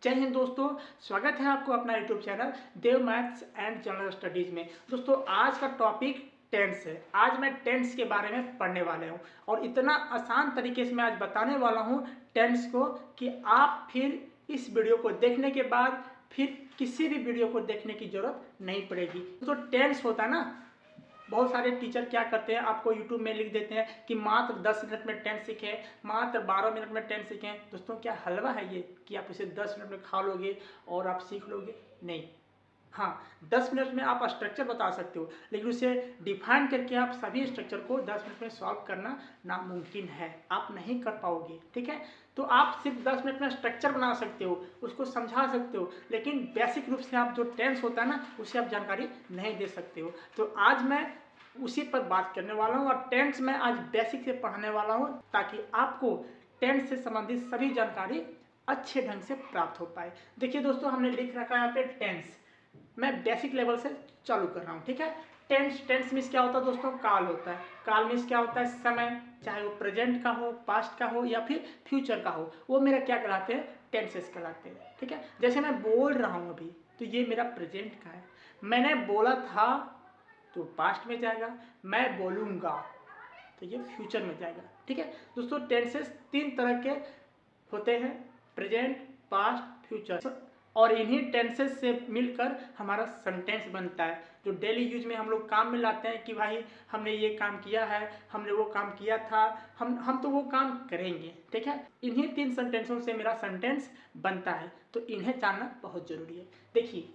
जय हिंद दोस्तों, स्वागत है आपको अपना YouTube channel Dev maths and general studies में। दोस्तों आज का टॉपिक टेंस है। आज मैं टेंस के बारे में पढ़ने वाले हूँ और इतना आसान तरीके से मैं आज बताने वाला हूँ टेंस को कि आप फिर इस वीडियो को देखने के बाद फिर किसी भी वीडियो को देखने की जरूरत नहीं पड़ेगी। तो टेंस होता है ना, बहुत सारे टीचर क्या करते हैं, आपको YouTube में लिख देते हैं कि मात्र 10 मिनट में टेंस सीखें, मात्र 12 मिनट में टेंस सीखें। दोस्तों क्या हलवा है ये कि आप इसे 10 मिनट में खा लोगे और आप सीख लोगे? नहीं। हाँ, 10 मिनट में आप स्ट्रक्चर बता सकते हो, लेकिन उसे डिफाइन करके आप सभी स्ट्रक्चर को 10 मिनट में सॉल्व करना नामुमकिन है, आप नहीं कर पाओगे। ठीक है, तो आप सिर्फ 10 मिनट में स्ट्रक्चर बना सकते हो, उसको समझा सकते हो, लेकिन बेसिक रूप से आप जो टेंस होता है ना उसे आप जानकारी नहीं दे सकते हो। तो आज मैं उसी पर बात करने वाला हूँ और टेंस में आज बेसिक से पढ़ाने वाला हूँ ताकि आपको टेंस से संबंधित सभी जानकारी अच्छे ढंग से प्राप्त हो पाए। देखिए दोस्तों, हमने लिख रखा है यहाँ पे टेंस। मैं बेसिक लेवल से चालू कर रहा हूँ। ठीक है, टेंस मीन्स क्या होता है दोस्तों? काल होता है। काल मीन्स क्या होता है? समय, चाहे वो प्रेजेंट का हो, पास्ट का हो या फिर फ्यूचर का हो, वो मेरा क्या कहलाते हैं? टेंसेस कहलाते हैं। ठीक है, जैसे मैं बोल रहा हूँ अभी तो ये मेरा प्रेजेंट का है। मैंने बोला था तो पास्ट में जाएगा, मैं बोलूँगा तो ये फ्यूचर में जाएगा। ठीक है दोस्तों, टेंसेस 3 तरह के होते हैं, प्रेजेंट, पास्ट, फ्यूचर, और इन्हीं टेंसेस से मिलकर हमारा सेंटेंस बनता है जो डेली यूज में हम लोग काम में लाते हैं कि भाई हमने ये काम किया है, हमने वो काम किया था, हम तो वो काम करेंगे। ठीक है, इन्हीं 3 सेंटेंसों से मेरा सेंटेंस बनता है, तो इन्हें जानना बहुत जरूरी है। देखिए,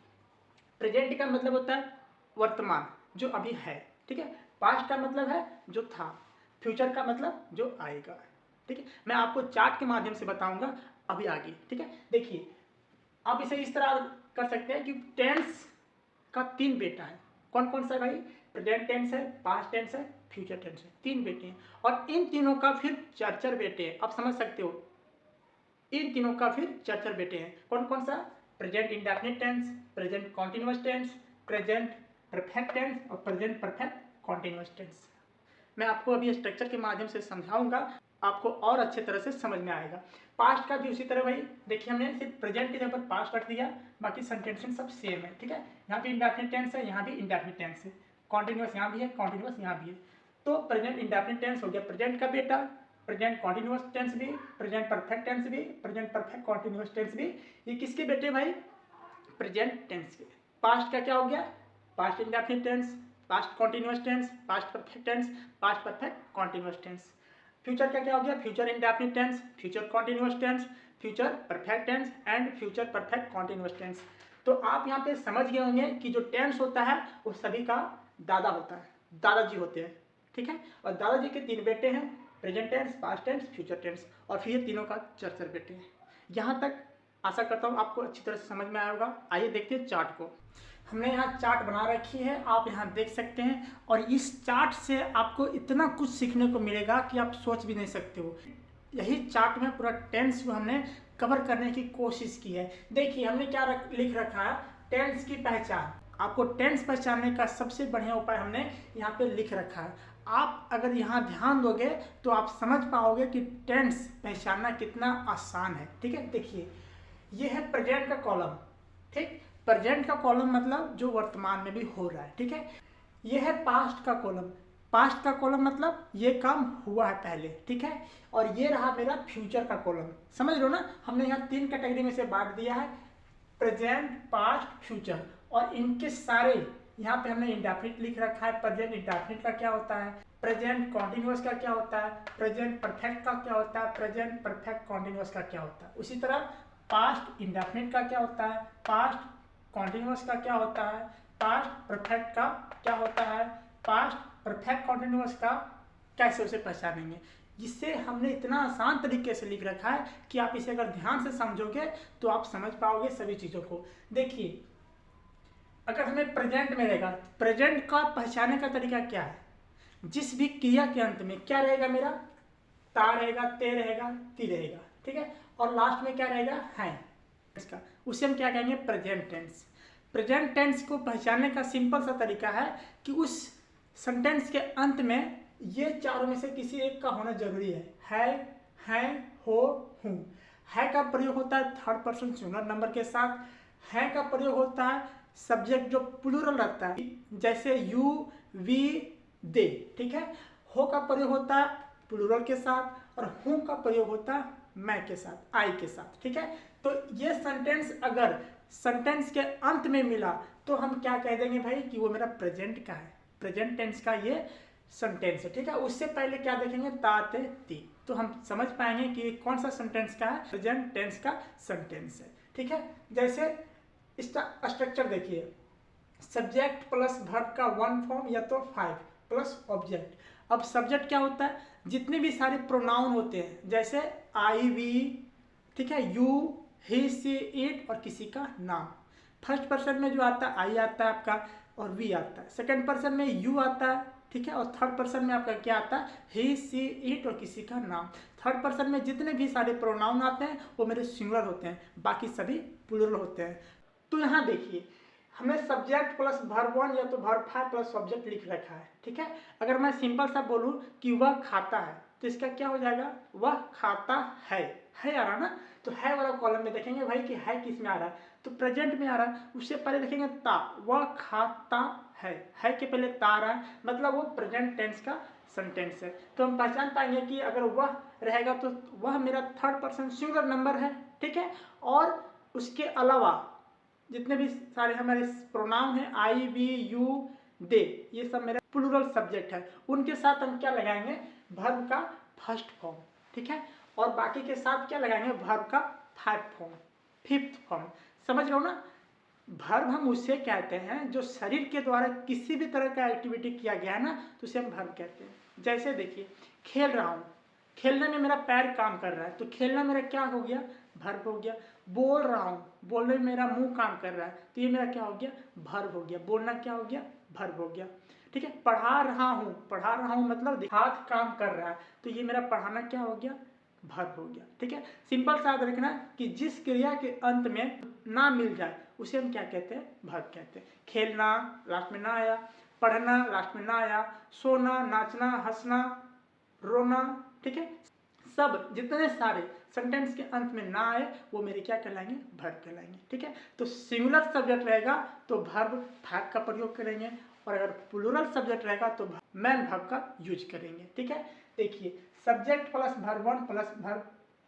प्रेजेंट का मतलब होता है वर्तमान, जो अभी है। ठीक है, पास्ट का मतलब है जो था, फ्यूचर का मतलब जो आएगा। ठीक है, मैं आपको चार्ट के माध्यम से बताऊंगा अभी आगे। ठीक है, देखिए आप इसे इस तरह कर सकते हैं कि टेंस का 3 बेटा है। कौन कौन सा भाई? प्रेजेंट टेंस है, पास्ट टेंस है, फ्यूचर टेंस है। 3 बेटे हैं और इन तीनों का फिर 4 बेटे हैं। आप समझ सकते हो, इन तीनों का फिर 4 बेटे हैं। कौन कौन सा? Present indefinite tense, present continuous tense, present perfect tense और प्रेजेंट परफेक्ट कॉन्टिन्यूअस टेंस। मैं आपको अभी स्ट्रक्चर के माध्यम से समझाऊंगा, आपको और अच्छे तरह से समझ में आएगा। पास्ट का भी उसी तरह भाई, देखिए हमने सिर्फ प्रेजेंट की जगह पर पास्ट रख दिया, बाकी सेंटेंसेस सब सेम है। ठीक है, यहाँ भी इंडेफिनिट टेंस है, यहाँ भी इंडेफिनिट टेंस है, कॉन्टिन्यूअस यहाँ भी है, कॉन्टिन्यूअस यहाँ भी है। तो प्रेजेंट इंडेफिनिट टेंस हो गया प्रेजेंट का बेटा, प्रेजेंट कॉन्टिन्यूअस टेंस भी, प्रेजेंट परफेक्ट टेंस भी, प्रेजेंट परफेक्ट कॉन्टिन्यूअस टेंस भी, ये किसके बेटे भाई? प्रेजेंट टेंस के। पास्ट का क्या हो गया? Past indefinite tense, past continuous tense, past perfect tense, past perfect continuous tense. Future का क्या हो गया? Future indefinite tense, future continuous tense, future perfect tense and future perfect continuous tense. तो आप यहाँ पे समझ गए होंगे कि जो टेंस होता है वो सभी का दादा होता है, दादाजी होते हैं। ठीक है, और दादाजी के 3 बेटे हैं, present tense, past tense, future tense, और फिर तीनों का 4 बेटे हैं। यहाँ तक आशा करता हूँ आपको अच्छी तरह से समझ में आया होगा। आइए देखते हैं चार्ट को। हमने यहाँ चार्ट बना रखी है, आप यहाँ देख सकते हैं, और इस चार्ट से आपको इतना कुछ सीखने को मिलेगा कि आप सोच भी नहीं सकते हो। यही चार्ट में पूरा टेंस को हमने कवर करने की कोशिश की है। देखिए हमने क्या लिख रखा है, टेंस की पहचान। आपको टेंस पहचानने का सबसे बढ़िया उपाय हमने यहाँ पे लिख रखा है। आप अगर यहाँ ध्यान दोगे तो आप समझ पाओगे कि टेंस पहचानना कितना आसान है। ठीक है, देखिए ये है प्रेजेंट का कॉलम। ठीक, प्रेजेंट का कॉलम मतलब जो वर्तमान में भी हो रहा है। ठीक है, ये है पास्ट का कॉलम। पास्ट का कॉलम मतलब ये काम हुआ है पहले। ठीक है, और ये रहा मेरा फ्यूचर का कॉलम। समझ लो ना, हमने यहाँ 3 कैटेगरी में से बांट दिया है, प्रेजेंट, पास्ट, फ्यूचर, और इनके सारे यहाँ पे हमने इंडेफिनिट लिख रखा है। प्रेजेंट इंडेफिनिट का क्या होता है, प्रेजेंट कॉन्टिन्यूअस का क्या होता है, प्रेजेंट परफेक्ट का क्या होता है, प्रेजेंट परफेक्ट कॉन्टिन्यूअस का क्या होता है। उसी तरह पास्ट इंडेफिनिट का क्या होता है, पास्ट कॉन्टिन्यूअस का क्या होता है, पास्ट परफेक्ट का क्या होता है, पास्ट परफेक्ट कॉन्टिन्यूअस का कैसे उसे पहचानेंगे। जिससे हमने इतना आसान तरीके से लिख रखा है कि आप इसे अगर ध्यान से समझोगे तो आप समझ पाओगे सभी चीज़ों को। देखिए अगर हमें प्रेजेंट में रहेगा, प्रेजेंट का पहचानने का तरीका क्या है? जिस भी क्रिया के अंत में क्या रहेगा मेरा? ता रहेगा, ते रहेगा, ती रहेगा। ठीक है, और लास्ट में क्या रहेगा? है। इसका उसे हम क्या कहेंगे? Present tense. प्रेजेंट टेंस को पहचानने का सिंपल सा तरीका है कि उस सेंटेंस के अंत में ये चारों में से किसी एक का होना जरूरी है, हैं, हो, हूँ। है का प्रयोग होता है थर्ड पर्सन सिंगुलर नंबर के साथ। है का प्रयोग होता है सब्जेक्ट जो प्लूरल रहता है, जैसे यू, वी, दे, ठीक है। हो का प्रयोग होता है प्लूरल के साथ, और हूँ का प्रयोग होता है मैं के साथ, आई के साथ, ठीक है। तो ये सेंटेंस अगर सेंटेंस के अंत में मिला तो हम क्या कह देंगे भाई कि वो मेरा प्रेजेंट का है, प्रेजेंट टेंस का ये सेंटेंस है, ठीक है। उससे पहले क्या देखेंगे, ता, ते, ती, तो हम समझ पाएंगे कि कौन सा सेंटेंस का है, प्रेजेंट टेंस का सेंटेंस है, ठीक है। जैसे इसका स्ट्रक्चर देखिए, सब्जेक्ट प्लस वर्ब का वन फॉर्म या तो 5 प्लस ऑब्जेक्ट। अब सब्जेक्ट क्या होता है, जितने भी सारे प्रोनाउन होते हैं, जैसे आई, वी, ठीक है, यू, ही, सी, इट और किसी का नाम। फर्स्ट पर्सन में जो आता है आई आता है आपका और वी आता है, सेकंड पर्सन में यू आता है, ठीक है, और थर्ड पर्सन में आपका क्या आता है, ही, सी, इट और किसी का नाम। थर्ड पर्सन में जितने भी सारे प्रोनाउन आते हैं वो मेरे सिंगुलर होते हैं, बाकी सभी प्लूरल होते हैं। तो यहाँ देखिए हमने सब्जेक्ट प्लस वर्ब 1 या तो वर्ब 5 प्लस सब्जेक्ट लिख रखा है, ठीक है। अगर मैं सिंपल सा बोलूँ कि वह खाता है तो इसका क्या हो जाएगा, वह खाता है आ रहा ना। तो है वाला कॉलम में देखेंगे भाई कि है किस में आ रहा है, तो प्रेजेंट में आ रहा है। उससे पहले देखेंगे ता, वह खाता है के पहले ता आ रहा है, मतलब वो प्रेजेंट टेंस का सेंटेंस है। तो हम पहचान पाएंगे कि अगर वह रहेगा तो वह मेरा थर्ड पर्सन सिंगुलर नंबर है, ठीक है। और उसके अलावा जितने भी सारे हमारे प्रोनाउन हैं आई, वी, यू, दे, ये सब मेरा प्लूरल सब्जेक्ट है। उनके साथ हम क्या लगाएंगे, वर्ब का फर्स्ट फॉर्म, ठीक है। और बाकी के साथ क्या लगाएंगे, वर्ब का फिफ्थ फॉर्म। समझ रहे हो ना। वर्ब हम उसे कहते हैं जो शरीर के द्वारा किसी भी तरह का एक्टिविटी किया गया है ना, तो उसे हम वर्ब कहते हैं। जैसे देखिए खेल रहा हूँ, खेलने में मेरा पैर काम कर रहा है, तो खेलना मेरा क्या हो गया, वर्ब हो गया। बोल रहा हूँ, बोलने में मेरा मुंह काम कर रहा है, तो ये मेरा क्या हो गया, वर्ब हो गया। बोलना क्या हो गया, वर्ब हो गया, ठीक है। पढ़ा रहा हूँ मतलब हाथ काम कर रहा है, तो ये मेरा पढ़ाना क्या हो गया, वर्ब हो गया, ठीक है। सिंपल सा याद रखना कि जिस क्रिया के अंत में ना मिल जाए उसे हम क्या कहते हैं, वर्ब कहते हैं। खेलना लास्ट में ना आया, पढ़ना लास्ट में ना आया, सोना, नाचना, हंसना, रोना, ठीक है, सब जितने सारे सेंटेंस के अंत में ना आए वो मेरे क्या कहलाएंगे, वर्ब कहलाएंगे, ठीक है। तो सिंगुलर सब्जेक्ट रहेगा तो वर्ब भाग का प्रयोग करेंगे, और अगर प्लूरल सब्जेक्ट रहेगा तो मैन वर्ब का यूज करेंगे, ठीक है। देखिए subject plus verb 1 plus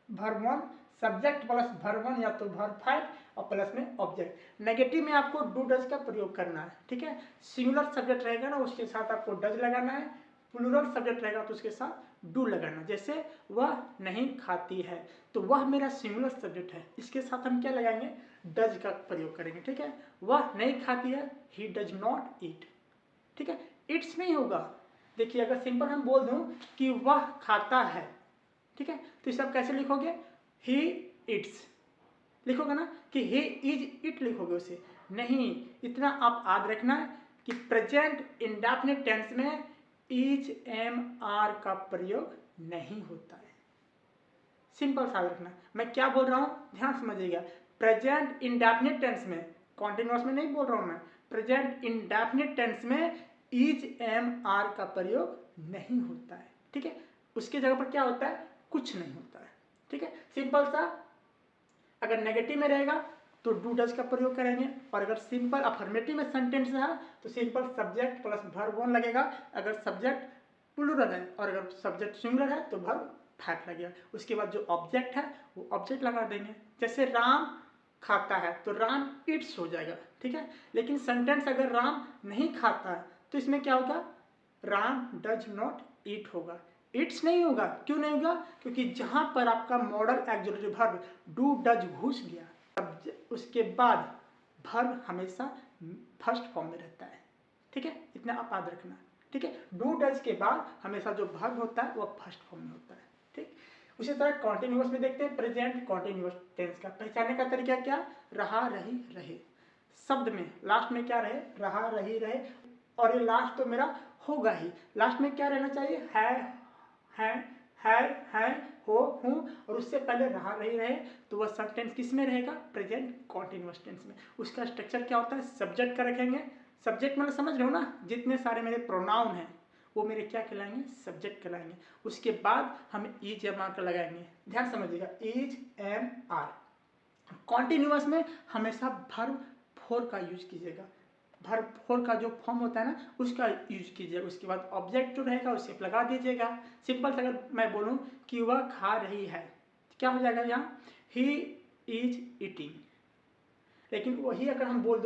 verb 1, subject plus verb 1 या तो वर्ब 5 और प्लस में ऑब्जेक्ट। नेगेटिव में आपको डू डज का प्रयोग करना है, ठीक है। सिंगुलर सब्जेक्ट रहेगा ना उसके साथ आपको डज लगाना है, प्लूरल सब्जेक्ट रहेगा तो उसके साथ डू लगाना। जैसे वह नहीं खाती है, तो वह मेरा सिंगुलर सब्जेक्ट है, इसके साथ हम क्या लगाएंगे, डज का प्रयोग करेंगे, ठीक है। वह नहीं खाती है, ही डज नॉट ईट, ठीक है। इट्स नहीं होगा। देखिए अगर सिंपल हम बोल दूं कि वह खाता है, ठीक है, तो इसे आप कैसे लिखोगे, ही इट्स लिखोगे ना, कि ही इज इट लिखोगे उसे नहीं। इतना आप याद रखना कि प्रेजेंट इंडेफिनिट टेंस में इज, एम, आर का प्रयोग नहीं होता है। सिंपल सा रखना, मैं क्या बोल रहा हूं ध्यान समझिएगा। प्रेजेंट इंडेफिनिट टेंस में, कॉन्टिन्यूअस में नहीं बोल रहा हूं मैं, प्रेजेंट इंडेफिनिट टेंस में इज, एम, आर का प्रयोग नहीं होता है, ठीक है। उसकी जगह पर क्या होता है, कुछ नहीं होता है, ठीक है। सिंपल सा। अगर नेगेटिव में रहेगा तो डू डज का प्रयोग करेंगे, और अगर सिंपल अफर्मेटिव में सेंटेंस है तो सिंपल सब्जेक्ट प्लस वर्ब 1 लगेगा, अगर सब्जेक्ट प्लूरल है, और अगर सब्जेक्ट सिंगुलर है तो वर्ब 5 लगेगा। उसके बाद जो ऑब्जेक्ट है वो ऑब्जेक्ट लगा देंगे। जैसे राम खाता है तो राम इट्स हो जाएगा, ठीक है। लेकिन सेंटेंस अगर राम नहीं खाता है तो इसमें क्या होगा, राम डज नॉट ईट होगा, इट्स नहीं होगा। क्यों नहीं होगा, क्योंकि जहां पर आपका model exclusive verb do does घुस गया तब उसके बाद वर्ब हमेशा फर्स्ट फॉर्म में रहता है, ठीक है। इतना आप याद रखना, ठीक है। डू डज के बाद हमेशा जो वर्ब होता है वो फर्स्ट फॉर्म में होता है, ठीक। उसी तरह कॉन्टिन्यूअस में देखते हैं, प्रेजेंट कॉन्टिन्यूअस टेंस का पहचानने का तरीका क्या, रहा, रही, रहे। शब्द में लास्ट में क्या रहे, रहा, रही, रहे, और ये लास्ट तो मेरा होगा ही। लास्ट में क्या रहना चाहिए, है, हो, हूँ, और उससे पहले रहा, रही, रहे, तो वह सब टेंस किस में रहेगा, प्रेजेंट कॉन्टिन्यूअस टेंस में। उसका स्ट्रक्चर क्या होता है, सब्जेक्ट का रखेंगे। सब्जेक्ट मतलब समझ रहे हो ना, जितने सारे मेरे प्रोनाउन हैं वो मेरे क्या कहलाएंगे, सब्जेक्ट कहलाएंगे। उसके बाद हम इज एम आर का लगाएंगे, ध्यान समझिएगा, इज एम आर। कॉन्टिन्यूअस में हमेशा वर्ब फोर का यूज कीजिएगा, वर्ब फोर का जो फॉर्म होता है ना उसका यूज कीजिएगा। उसके बाद ऑब्जेक्ट जो रहेगा उसे लगा दीजिएगा। सिंपल से अगर मैं बोलूँ कि वह खा रही है, क्या हो जाएगा यहाँ, ही इज ईटिंग। लेकिन वही अगर हम बोल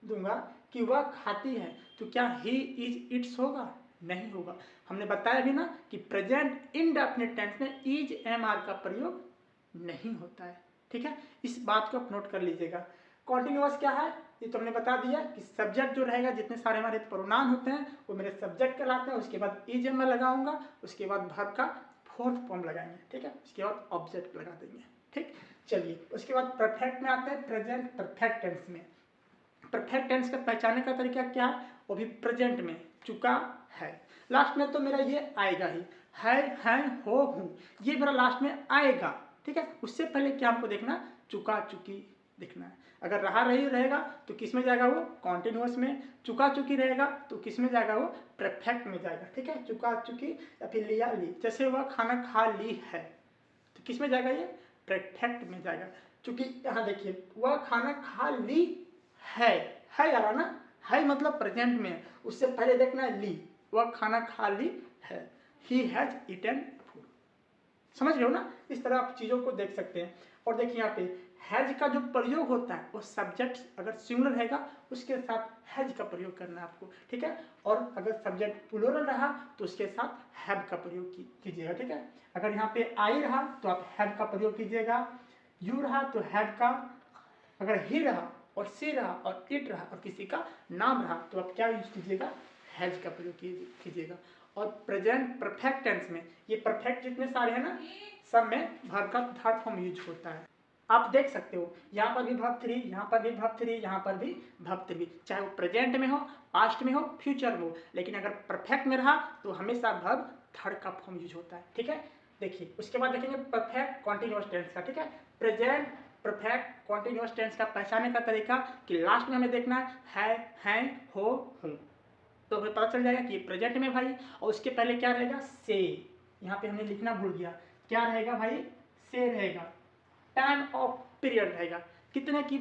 दूंगा कि वह खाती है तो क्या ही इज इट्स होगा, नहीं होगा। हमने बताया भी ना कि प्रेजेंट इनडेफिनिट टेंस में इज एम आर का प्रयोग नहीं होता है, ठीक है, इस बात को आप नोट कर लीजिएगा। कॉन्टिन्यूअस क्या है, ये तो हमने बता दिया कि सब्जेक्ट जो रहेगा, जितने सारे हमारे प्रोनाउन होते हैं वो मेरे सब्जेक्ट कहलाते हैं। उसके बाद इज एम आर लगाऊंगा, उसके बाद वर्ब का फोर्थ फॉर्म लगाएंगे, ठीक है, उसके बाद ऑब्जेक्ट लगा देंगे, ठीक। चलिए उसके बाद परफेक्ट में आते हैं, प्रेजेंट परफेक्ट टेंस में। परफेक्ट टेंस का पहचानने का तरीका क्या है, वो भी प्रेजेंट में चुका है। लास्ट में तो मेरा ये आएगा ही, है हो हूँ, ये मेरा लास्ट में आएगा, ठीक है। उससे पहले क्या हमको देखना, चुका चुकी देखना है। अगर रहा रही रहेगा तो किस में जाएगा, वो कॉन्टिन्यूअस में। चुका चुकी रहेगा तो किस में जाएगा, वो परफेक्ट में जाएगा, ठीक है। चुका चुकी या फिर लिया ली, जैसे वह खाना खा ली है तो किस में जाएगा, ये परफेक्ट में जाएगा। क्योंकि यहाँ देखिए वह खाना खा ली है आ रहा ना, है मतलब प्रेजेंट में, उससे पहले देखना है ली, वह खाना खा ली है, ही हैज ईटन फूड। समझ रहे हो ना, इस तरह आप चीज़ों को देख सकते हैं। और देखिए यहाँ पे हैज का जो प्रयोग होता है वो सब्जेक्ट अगर सिंगुलर रहेगा उसके साथ हैज का प्रयोग करना है आपको, ठीक है। और अगर सब्जेक्ट प्लूरल रहा तो उसके साथ हैव का प्रयोग कीजिएगा, ठीक है। अगर यहाँ पे आई रहा तो आप हैव का प्रयोग कीजिएगा, यू रहा तो हैव का, अगर ही रहा और सी रहा और इट रहा और किसी का नाम रहा तो आप क्या यूज कीजिएगा, हैज का प्रयोग कीजिएगा। और प्रेजेंट परफेक्ट टेंस में ये परफेक्ट जितने सारे हैं ना सब में वर्ब का थर्ड फॉर्म यूज होता है। आप देख सकते हो यहाँ पर भी वर्ब थ्री, यहाँ पर भी वर्ब थ्री, यहाँ पर भी वर्ब थ्री, चाहे वो प्रेजेंट में हो, पास्ट में हो, फ्यूचर में हो, लेकिन अगर परफेक्ट में रहा तो हमेशा वर्ब थर्ड का फॉर्म यूज होता है, ठीक है। देखिए उसके बाद देखेंगे परफेक्ट कॉन्टिन्यूअस टेंस का, ठीक है। प्रेजेंट परफेक्ट कॉन्टिन्यूअस टेंस का पहचानने का तरीका कि लास्ट में हमें देखना है, हो, हूँ, तो हमें पता चल जाएगा कि प्रेजेंट में भाई, और उसके पहले क्या रहेगा, से। यहाँ पे हमने लिखना भूल गया, क्या रहेगा भाई, से रहेगा। टाइम ऑफ पीरियड रहेगा, कितने की,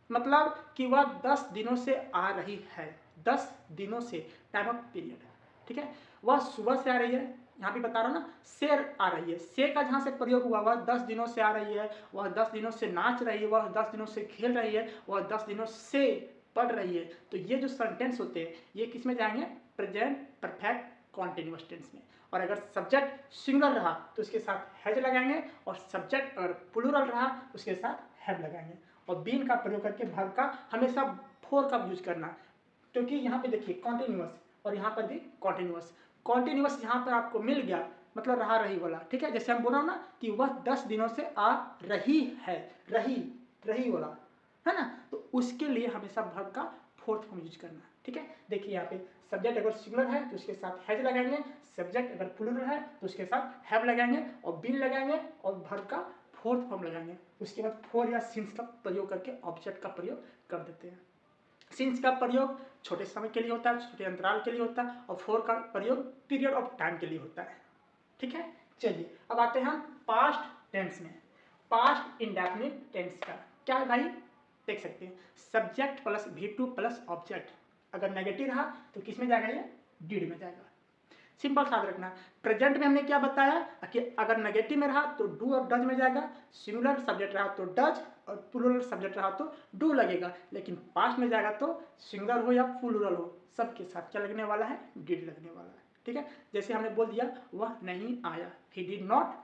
मतलब कि वह 10 दिनों से आ रही है, 10 दिनों से, टाइम ऑफ पीरियड, ठीक है। वह सुबह से आ रही है, यहाँ भी बता रहा हूँ ना, से आ रही है, से का जहाँ से प्रयोग हुआ वह 10 दिनों से आ रही है, वह 10 दिनों से नाच रही है, वह 10 दिनों से खेल रही है, वह 10 दिनों से पढ़ रही है। तो ये जो सेंटेंस होते हैं ये किस में जाएंगे, प्रेजेंट परफेक्ट कॉन्टिन्यूअस टेंस में। और अगर सब्जेक्ट सिंगुलर रहा तो उसके साथ हैज लगाएंगे, और सब्जेक्ट अगर प्लूरल रहा उसके साथ हैव लगाएंगे। और बीन का प्रयोग करके वर्ब का हमेशा फोर का यूज करना, क्योंकि यहाँ पे देखिए कॉन्टिन्यूअस और यहाँ पर भी कॉन्टिन्यूअस। कॉन्टिन्यूअस यहाँ पर आपको मिल गया मतलब रहा रही वाला, ठीक है। जैसे हम बोला ना कि वह 10 दिनों से आ रही है, रही वाला है ना, तो उसके लिए हमेशा वर्ब का फोर्थ फॉर्म यूज करना, ठीक है। देखिए यहाँ पे सब्जेक्ट अगर सिंगुलर है तो उसके साथ हैज लगाएंगे, सब्जेक्ट अगर प्लूरल है तो उसके साथ हैव लगाएंगे, और बीन लगाएंगे और वर्ब का फोर्थ फॉर्म लगाएंगे। उसके बाद फोर या सिंस का प्रयोग करके ऑब्जेक्ट का प्रयोग कर देते हैं। सिंस का प्रयोग छोटे समय के लिए होता है, छोटे अंतराल के लिए होता है, और फोर का प्रयोग पीरियड ऑफ टाइम के लिए होता है, ठीक है। चलिए अब आते हैं हम पास्ट टेंस में। पास्ट इंडेफिनिट टेंस का क्या है भाई, देख सकते हैं, subject plus V2 plus object, अगर नेगेटिव रहा तो किस में जाएगा, ये डीड में जाएगा। सिंपल साथ रखना। प्रेजेंट में हमने क्या बताया कि अगर नेगेटिव में रहा तो डू और डज में जाएगा, सिंगुलर सब्जेक्ट रहा तो डज और प्लूरल सब्जेक्ट रहा तो डू लगेगा, लेकिन पास्ट में जाएगा तो सिंगुलर हो या प्लूरल हो सबके साथ क्या लगने वाला है, डिड लगने वाला है, ठीक है। जैसे हमने बोल दिया वह नहीं आया, ही डिड नॉट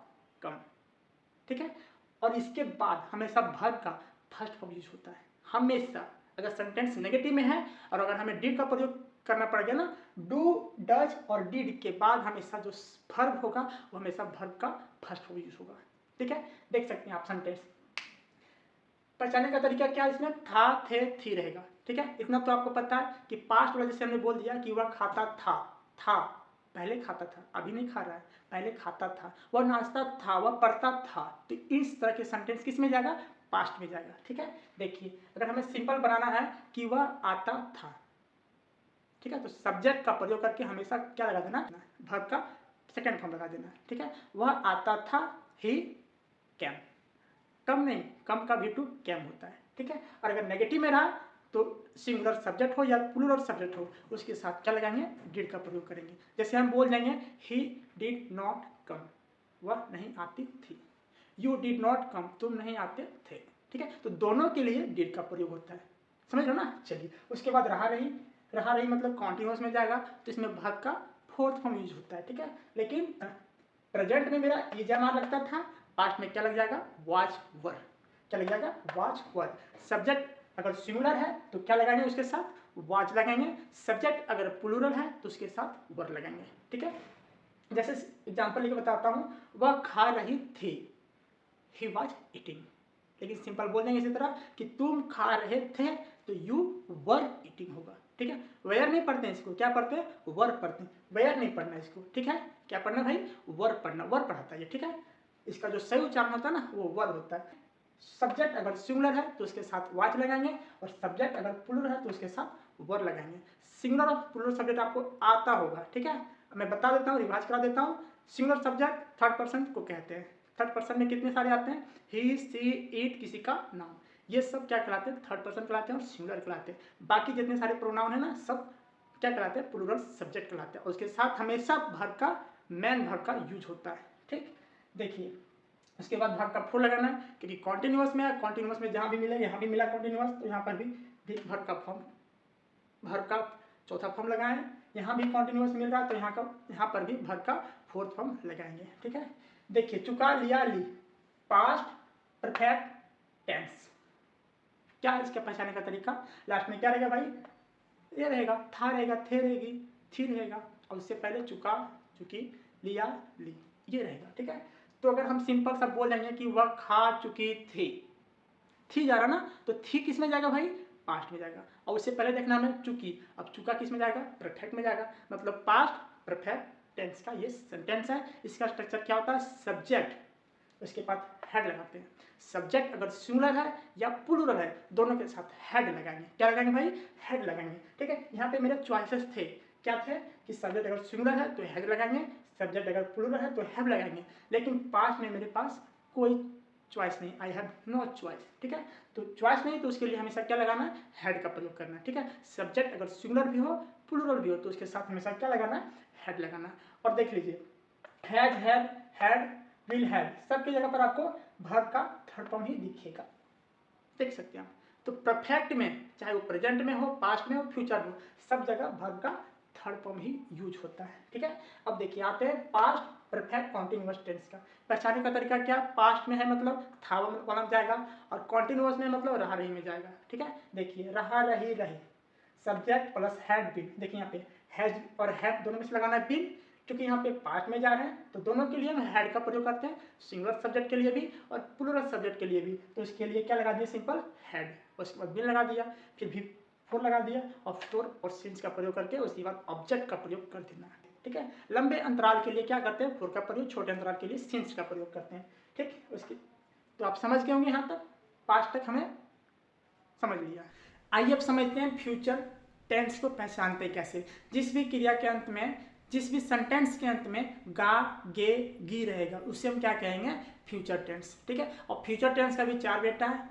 कम, ठीक है। और इसके बाद हमेशा वर्ब का फर्स्ट फॉर्म यूज होता है हमेशा, अगर सेंटेंस नेगेटिव में है और अगर हमें डिड का प्रयोग करना पड़ेगा ना, डू डज और डिड के बाद हमेशा जो वर्ब होगा वो हमेशा वर्ब का फर्स्ट फॉर्म यूज होगा, ठीक है। देख सकते हैं आप सेंटेंस पहचानने का तरीका क्या है, इसमें था थे थी रहेगा, ठीक है। इतना तो आपको पता है कि पास्ट वाला जैसे हमने बोल दिया कि वह खाता था पहले खाता था, अभी नहीं खा रहा है, पहले खाता था, वह नाचता था, वह पढ़ता था, तो इस तरह के सेंटेंस किस में जाएगा, पास्ट में जाएगा, ठीक है। देखिए अगर हमें सिंपल बनाना है कि वह आता था, ठीक है। तो सब्जेक्ट का प्रयोग करके हमेशा क्या लगा देना, वर्ब का सेकंड फॉर्म लगा देना, ठीक है। वह आता था, ही कैम, कम नहीं, कम का V2 कैम होता है, ठीक है। और अगर नेगेटिव में रहा तो सिंगुलर सब्जेक्ट हो या प्लूरल सब्जेक्ट हो, उसके साथ क्या लगाएंगे, डिड का प्रयोग करेंगे। जैसे हम बोल जाएंगे ही डिड नॉट कम, वह नहीं आती थी, यू डिड नॉट कम, तुम नहीं आते थे, ठीक है। तो दोनों के लिए डिड का प्रयोग होता है, समझ लो ना। चलिए उसके बाद रहा रही, रहा रही मतलब कॉन्टिन्यूअस में जाएगा तो इसमें वर्ब का फोर्थ फॉर्म यूज होता है, ठीक है। लेकिन प्रेजेंट में मेरा इज मान लगता था, पास्ट में क्या लग जाएगा, वाज वर, क्या लग जाएगा, वाज वर। सब्जेक्ट अगर सिंगुलर है तो क्या लगाएंगे, उसके साथ वाज लगाएंगे। सब्जेक्ट अगर प्लूरल है तो उसके साथ वर लगाएंगे, ठीक है। जैसे एग्जांपल लेके बताता हूँ, वह खा रही थी, ही वाज ईटिंग। लेकिन सिंपल बोल देंगे इसी तरह कि तुम खा रहे थे तो यू वर ईटिंग होगा, ठीक है। वेयर नहीं पढ़ते हैं इसको, क्या पढ़ते हैं, वर पढ़ते हैं, वेयर नहीं पढ़ना इसको, ठीक है। क्या पढ़ना भाई, वर पढ़ना, वर पढ़ाता है, ठीक है। इसका जो सही उच्चारण होता है ना वो वर होता है। सब्जेक्ट अगर सिंगुलर है तो उसके साथ वाज लगाएंगे, और सब्जेक्ट अगर प्लूरल है तो उसके साथ वर लगाएंगे। सिंगुलर और प्लूरल सब्जेक्ट आपको आता होगा, ठीक है। मैं बता देता हूँ, रिवाइज करा देता हूँ। सिंगुलर सब्जेक्ट थर्ड पर्सन को कहते हैं। थर्ड पर्सन में कितने सारे आते हैं, ही सी इट, किसी का नाम, ये सब क्या कहलाते हैं, थर्ड पर्सन कहलाते हैं और सिंगुलर कहलाते हैं। बाकी जितने सारे प्रोनाउन है ना, सब क्या कहलाते हैं, प्लूरल सब्जेक्ट कहलाते हैं। उसके साथ हमेशा वर्ब का, मेन वर्ब का यूज होता है, ठीक। देखिए उसके बाद वर्ब का फोर लगाना है, क्योंकि कॉन्टिन्यूअस में है, कॉन्टिन्यूअस में जहाँ भी मिले, यहाँ भी मिला कॉन्टिन्यूअस, तो यहाँ पर भी वर्ब का फॉर्म, वर्ब का चौथा फॉर्म लगाएं। यहाँ भी कॉन्टिन्यूअस मिल रहा है तो यहाँ पर भी वर्ब का फोर्थ फॉर्म लगाएंगे, ठीक है। देखिए चुका, लिया, ली, पास्ट परफेक्ट टेंस। क्या है इसका पहचानने का तरीका, लास्ट में क्या रहेगा भाई, ये रहेगा, था रहेगा, थे रहेगी, थी रहेगा, और उससे पहले चुका, चुकी, लिया, ली, ये रहेगा, ठीक है। तो अगर हम सिंपल सा बोल देंगे कि वह खा चुकी थी जा रहा ना, तो थी किस में जाएगा भाई, पास्ट में जाएगा। और उससे पहले देखना हमें चुकी, अब चुका किस में जाएगा, परफेक्ट में जाएगा। मतलब पास्ट परफेक्ट टेंस का ये सेंटेंस है। इसका स्ट्रक्चर क्या होता है, सब्जेक्ट, उसके बाद हेड लगाते हैं। सब्जेक्ट अगर सिंगुलर है या प्लूरल है, दोनों के साथ हेड लगाएंगे। क्या लगाएंगे भाई, हेड लगाएंगे, ठीक है। यहाँ पे मेरे चॉइसेस थे, क्या थे कि सब्जेक्ट अगर सिंगुलर है तो हेड लगाएंगे, सब्जेक्ट अगर प्लूरल है तो हैव लगाएंगे। लेकिन पास्ट में मेरे पास कोई चॉइस नहीं, आई हैव नो चॉइस, ठीक है। तो चॉइस नहीं तो उसके लिए हमेशा क्या लगाना है, हेड का प्रयोग करना है, ठीक है। सब्जेक्ट अगर सिंगुलर भी हो प्लूरल भी हो तो उसके साथ हमेशा क्या लगाना है, हेड लगाना। और देख लीजिए has, have, had, will have, सबकी जगह पर आपको वर्ब का थर्ड फॉर्म ही दिखेगा, देख सकते हैं आप। तो परफेक्ट में चाहे वो प्रेजेंट में हो, पास्ट में हो, फ्यूचर में हो, सब जगह वर्ब का थर्ड फॉर्म ही यूज होता है, ठीक है। अब देखिए आते हैं पास्ट परफेक्ट कॉन्टिन्यूअस टेंस का पहचानने का तरीका। क्या, पास्ट में है मतलब था वाला जाएगा, और कॉन्टिन्यूअस में मतलब रहा रही में जाएगा, ठीक है। देखिए रहा रही रही, सब्जेक्ट प्लस हैड बीन। देखिए यहाँ पे हैज और हैव दोनों में से लगाना है बीन, क्योंकि यहाँ पे पास्ट में जा रहे हैं तो दोनों के लिए हम हैड का प्रयोग करते हैं, सिंगुलर सब्जेक्ट के लिए भी और प्लूरल सब्जेक्ट के लिए भी। तो इसके लिए क्या लगा दिया, सिंपल हैड, उसके बाद बिन लगा दिया, फिर भी फोर लगा दिया, और फोर और सिंस का प्रयोग करके उसके बाद ऑब्जेक्ट का प्रयोग कर देना है, ठीक है। लंबे अंतराल के लिए क्या करते हैं, फोर का प्रयोग, छोटे अंतराल के लिए सिंस का प्रयोग करते हैं, ठीक। उसकी तो आप समझ गए होंगे, यहाँ तक पास्ट तक हमें समझ लिया। आइए अब समझते हैं फ्यूचर टेंस को पहचानते कैसे। जिस भी क्रिया के अंत में, जिस भी सेंटेंस के अंत में गा, गे, गी रहेगा उसे हम क्या कहेंगे, फ्यूचर टेंस, ठीक है। और फ्यूचर टेंस का भी चार बेटा है,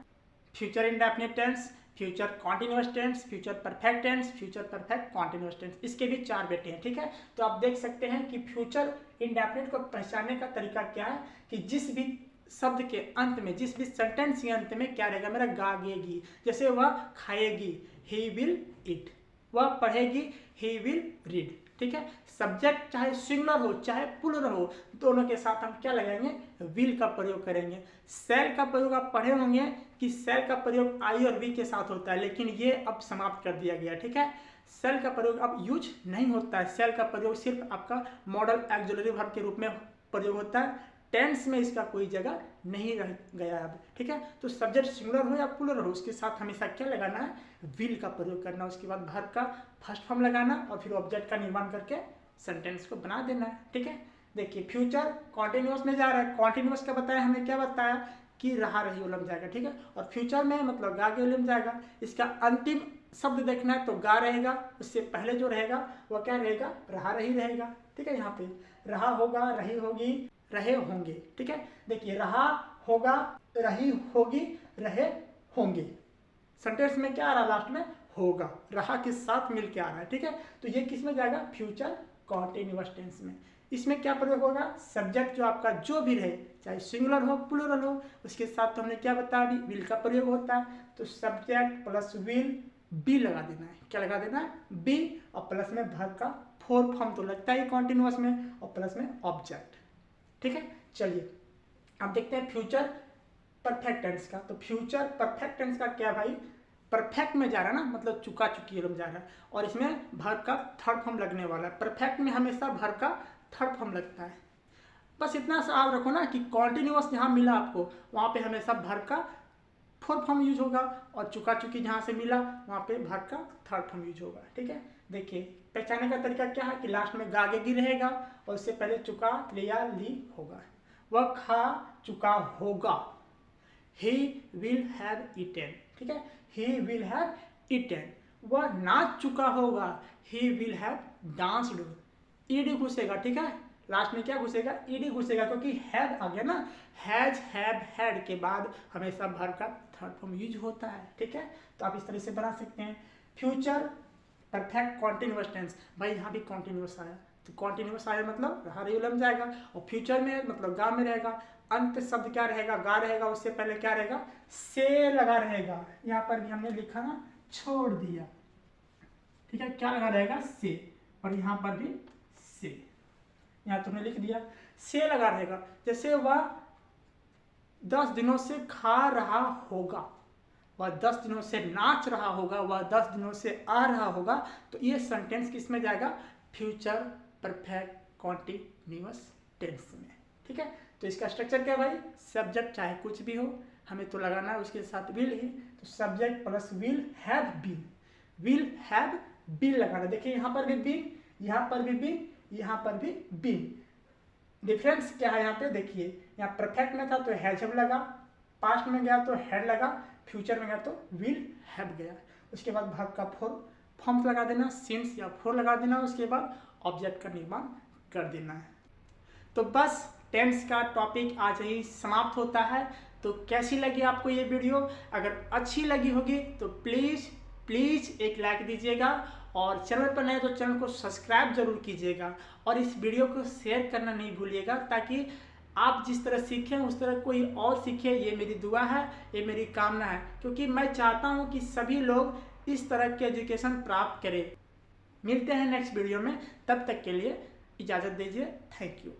future indefinite tense, future continuous tense, future perfect tense, future perfect continuous tense, इसके भी चार बेटे हैं, ठीक है। तो आप देख सकते हैं कि फ्यूचर इंडेफिनिट को पहचानने का तरीका क्या है कि जिस भी शब्द के अंत में, जिस भी सेंटेंस के अंत में क्या रहेगा मेरा, गा, गे, गी। जैसे वह खाएगी, ही विल ईट, वह पढ़ेगी, ही विल रीड, ठीक है। सब्जेक्ट चाहे सिंगुलर हो चाहे प्लूरल हो, दोनों के साथ हम क्या लगाएंगे, विल का प्रयोग करेंगे। सेल का प्रयोग आप पढ़े होंगे कि सेल का प्रयोग आई और वी के साथ होता है, लेकिन ये अब समाप्त कर दिया गया, ठीक है। सेल का प्रयोग अब यूज नहीं होता है, सेल का प्रयोग सिर्फ आपका मॉडल एक्सुलरी वर्ब के रूप में प्रयोग होता है, टेंस में इसका कोई जगह नहीं रह गया अब, ठीक है। तो सब्जेक्ट सिंगुलर हो या प्लूरल हो उसके साथ हमेशा क्या लगाना है, विल का प्रयोग करना। उसके बाद वर्ब का फर्स्ट फॉर्म लगाना और फिर ऑब्जेक्ट का निर्माण करके सेंटेंस को बना देना है, ठीक है। देखिए फ्यूचर कॉन्टिन्यूअस में जा रहा है, कॉन्टिन्यूअस का बताया हमने, क्या बताया कि रहा रही लम जाएगा, ठीक है। और फ्यूचर में मतलब गा, गे, लम जाएगा। इसका अंतिम शब्द देखना है तो गा रहेगा, उससे पहले जो रहेगा वह क्या रहेगा, रहा रही रहेगा। ठीक है, यहाँ पे रहा होगा, रही होगी, रहे होंगे। ठीक है, देखिए रहा होगा, रही होगी, रहे होंगे। सेंटेंस में क्या आ रहा है, लास्ट में होगा, रहा के साथ मिल के आ रहा है। ठीक है, तो ये किस में जाएगा, फ्यूचर कॉन्टिन्यूअस टेंस में। इसमें क्या प्रयोग होगा, सब्जेक्ट जो आपका जो भी रहे, चाहे सिंगुलर हो प्लूरल हो, उसके साथ तो हमने क्या बताया अभी, विल का प्रयोग होता है। तो सब्जेक्ट प्लस विल बी लगा देना है। क्या लगा देना है, बी, और प्लस में वर्ब का फोर फॉर्म तो लगता है कॉन्टिन्यूअस में, और प्लस में ऑब्जेक्ट। ठीक है, चलिए अब देखते हैं फ्यूचर परफेक्ट टेंस का। तो फ्यूचर परफेक्ट टेंस का क्या भाई, परफेक्ट में जा रहा है ना, मतलब चुका चुकी में जा रहा है, और इसमें वर्ब का थर्ड फॉर्म लगने वाला है। परफेक्ट में हमेशा वर्ब का थर्ड फॉर्म लगता है। बस इतना सा याद रखो ना कि कॉन्टिन्यूअस जहाँ मिला आपको वहाँ पे हमेशा वर्ब का फोर्थ फॉर्म यूज होगा, और चुका चुकी जहाँ से मिला वहाँ पे वर्ब का थर्ड फॉर्म यूज होगा। ठीक है, देखिए पहचानने का तरीका क्या है कि लास्ट में गागेगी रहेगा और उससे पहले चुका लिया ली होगा। वह खा चुका होगा, he will have eaten। ठीक है, he will have eaten। वह नाच चुका होगा, he will have danced। ED घुसेगा, ठीक है, लास्ट में क्या घुसेगा, ईडी घुसेगा, क्योंकि हैव आ गया ना, हैज हैव हैड के बाद हमेशा वर्ब का थर्ड फॉर्म यूज होता है। ठीक है, तो आप इस तरह से बना सकते हैं। फ्यूचर परफेक्ट कॉन्टिन्यूअस टेंस, भाई यहाँ भी कॉन्टिन्यूअस आया, तो कॉन्टिन्यूअस आया मतलब रहा रही उलम जाएगा, और फ्यूचर में मतलब गा में रहेगा, अंत शब्द क्या रहेगा, गा रहेगा, उससे पहले क्या रहेगा, से लगा रहेगा। यहाँ पर भी हमने लिखा ना, छोड़ दिया। ठीक है, क्या लगा रहेगा, से, और यहाँ पर भी से, यहाँ तुमने लिख दिया, से लगा रहेगा। जैसे वह 10 दिनों से खा रहा होगा, वह 10 दिनों से नाच रहा होगा, वह 10 दिनों से आ रहा होगा, तो ये सेंटेंस किस में जाएगा, फ्यूचर परफेक्ट कॉन्टिन्यूअस टेंस में। ठीक है, तो इसका स्ट्रक्चर क्या है भाई, सब्जेक्ट चाहे कुछ भी हो, हमें तो लगाना है उसके साथ विल ही, तो subject plus will have been, will have been लगाना। देखिए यहाँ पर भी बीन, यहाँ पर भी बीन, यहाँ पर भी बीन। डिफरेंस क्या है यहाँ पे, देखिए यहाँ परफेक्ट में था तो हैज लगा, पास्ट में गया तो हैड लगा, फ्यूचर में गया तो विल हैव गया। उसके बाद वर्ब का फॉर्म लगा देना, सिंस या फोर लगा देना, उसके बाद ऑब्जेक्ट का निर्माण कर देना है। तो बस टेंस का टॉपिक आज ही समाप्त होता है। तो कैसी लगी आपको ये वीडियो, अगर अच्छी लगी होगी तो प्लीज़ एक लाइक दीजिएगा, और चैनल पर नए तो चैनल को सब्सक्राइब जरूर कीजिएगा, और इस वीडियो को शेयर करना नहीं भूलिएगा, ताकि आप जिस तरह सीखें उस तरह कोई और सीखे। ये मेरी दुआ है, ये मेरी कामना है, क्योंकि मैं चाहता हूँ कि सभी लोग इस तरह के एजुकेशन प्राप्त करें। मिलते हैं नेक्स्ट वीडियो में, तब तक के लिए इजाज़त दीजिए। Thank you.